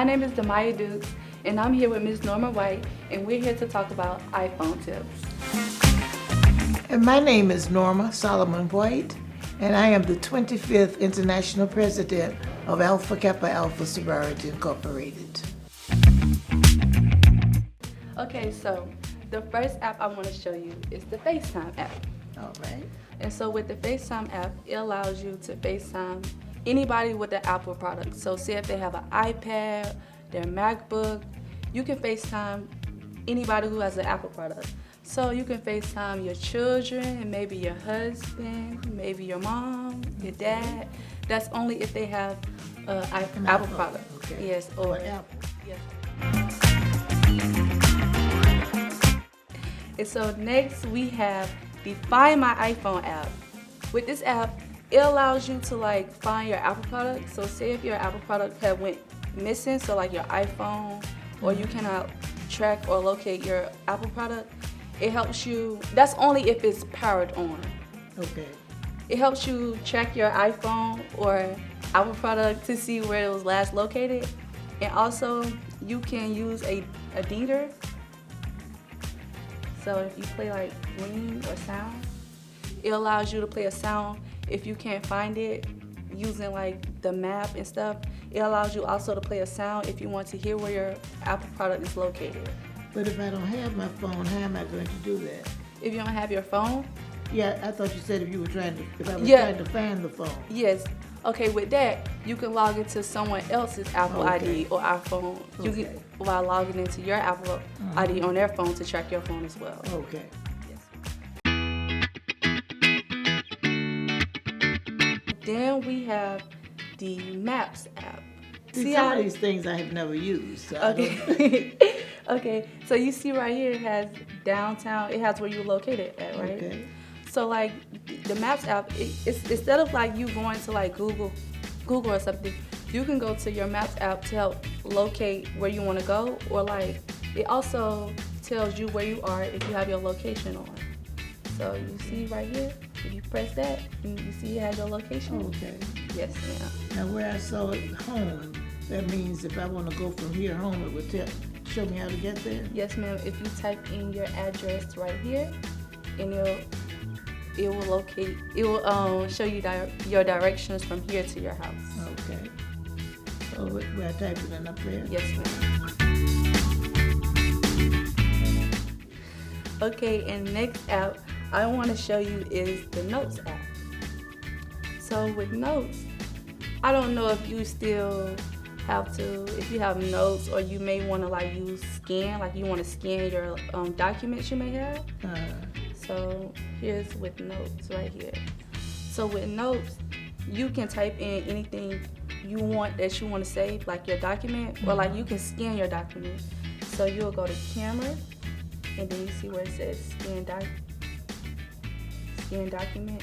name is DaMaya, and I'm here with Ms. Norma White, and we're here to talk about iPhone tips. And my name is Norma Solomon White, and I am the 25th International President of Alpha Kappa Alpha Sorority Incorporated. Okay, so the first app I want to show you is the Facetime app. All right. And so with the Facetime app, it allows you to Facetime anybody with an Apple product. So say if they have an iPad, their MacBook, you can Facetime anybody who has an Apple product. So you can Facetime your children, maybe your husband, maybe your mom, your dad. That's only if they have an Apple product. Okay. Yes, or Apple. Yes. And so next we have the Find My iPhone app. With this app, it allows you to find your Apple product. So say if your Apple product had went missing, so like your iPhone, or you cannot track or locate your Apple product, it helps you. That's only if it's powered on. Okay. It helps you track your iPhone or Apple product to see where it was last located. And also, you can use a deeder. So if you play ring or sound, it allows you to play a sound if you can't find it using the map and stuff. It allows you also to play a sound if you want to hear where your Apple product is located. But if I don't have my phone, how am I going to do that? If you don't have your phone? Yeah, I thought you said if I was trying to find the phone. Yes. Okay, with that, you can log into someone else's Apple ID or iPhone. You can, while logging into your Apple ID on their phone to track your phone as well. Okay. Then we have the Maps app. See, some of these things I have never used. So okay. Okay, so you see right here it has downtown, it has where you're located at, right? Okay. So the Maps app, it's instead of you going to Google or something, you can go to your Maps app to help locate where you want to go, or it also tells you where you are if you have your location on. So you see right here, if you press that, and you see it has your location. Okay. Yes, ma'am. Now where I saw it home, that means if I want to go from here home, it would show me how to get there? Yes, ma'am. If you type in your address right here, and it will locate, it will show you your directions from here to your house. Okay. So where I type it in up there? Yes, ma'am. Okay, and next app I want to show you is the Notes app. So with Notes, I don't know if you still have to, if you have notes, or you may want to use scan, you want to scan your documents you may have. So here's with Notes right here. So with Notes, you can type in anything you want that you want to save, like your document, or you can scan your document. So you'll go to Camera, and then you see where it says Scan Document.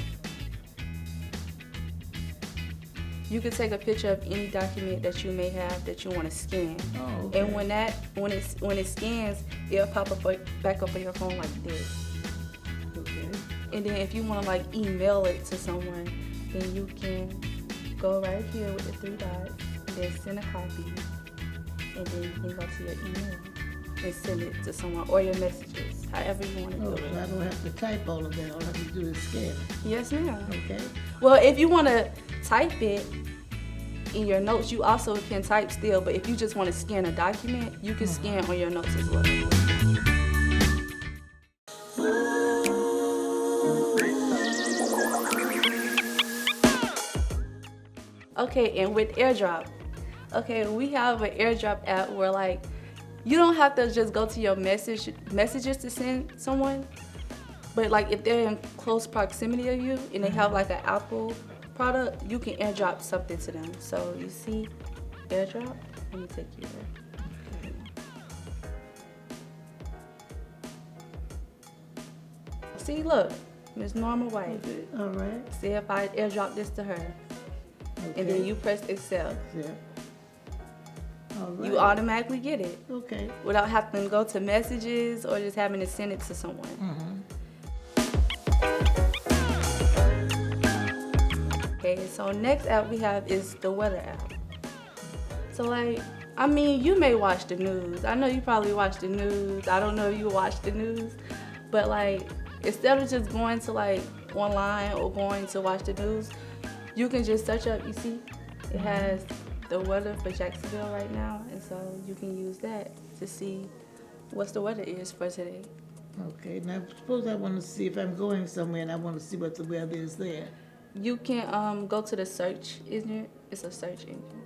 You can take a picture of any document that you may have that you want to scan. Oh, okay. And when it scans, it'll pop up back up on your phone like this. Okay. And then if you want to email it to someone, then you can go right here with the 3 dots and then send a copy. And then you can go to your email and send it to someone, or your messages, however you want to do it. So I don't have to type all of that. All I have to do is scan it. Yes, ma'am. Okay. Well, if you want to type it in your notes, you also can type still, but if you just want to scan a document, you can scan on your notes as well. Okay, and with AirDrop, we have an AirDrop app where you don't have to just go to your messages to send someone, but if they're in close proximity of you and they have an Apple product, you can AirDrop something to them. So you see AirDrop, let me take you there. See, look, Ms. Norma White. Okay. All right. See if I AirDrop this to her. Okay. And then you press accept. Yeah. All right. You automatically get it. Okay. Without having to go to messages or just having to send it to someone. Okay, so next app we have is the weather app. So I mean, you may watch the news. I know you probably watch the news. I don't know if you watch the news, but like instead of just going to like online or going to watch the news, you can just search up. You see, it has the weather for Jacksonville right now, and so you can use that to see what's the weather is for today. Okay, now suppose I want to see if I'm going somewhere and I want to see what the weather is there. You can go to the search engine. It's a search engine.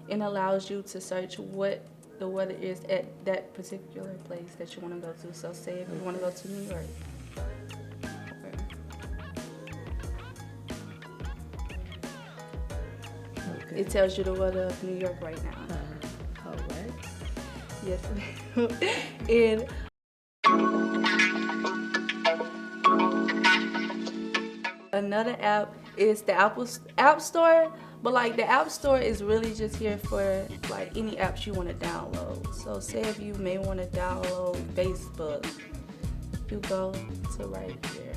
It allows you to search what the weather is at that particular place that you want to go to. So say if you want to go to New York. Okay. It tells you the weather of New York right now. All right. Yes, and another app is the App Store, but like the App Store is really just here for like any apps you want to download. So say if you may want to download Facebook, you go to right there.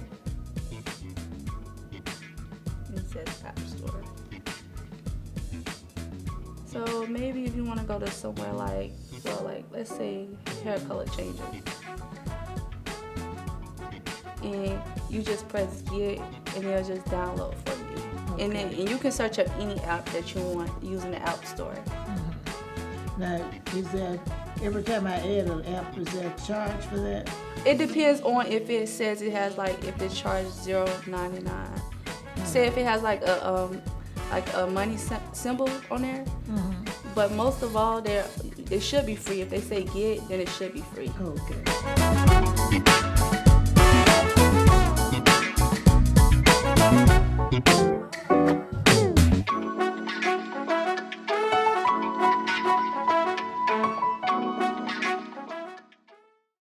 It says App Store. So maybe if you want to go to somewhere like, well, like let's say hair color changer, and you just press get, and they'll just download for you. Okay. And you can search up any app that you want using the App Store. Mm-hmm. Now, is that every time I add an app, is there a charge for that? It depends on if it says it has like if it charges $0.99. Say if it has like a money symbol on there. Mm-hmm. But most of all, it should be free. If they say get, then it should be free. Okay.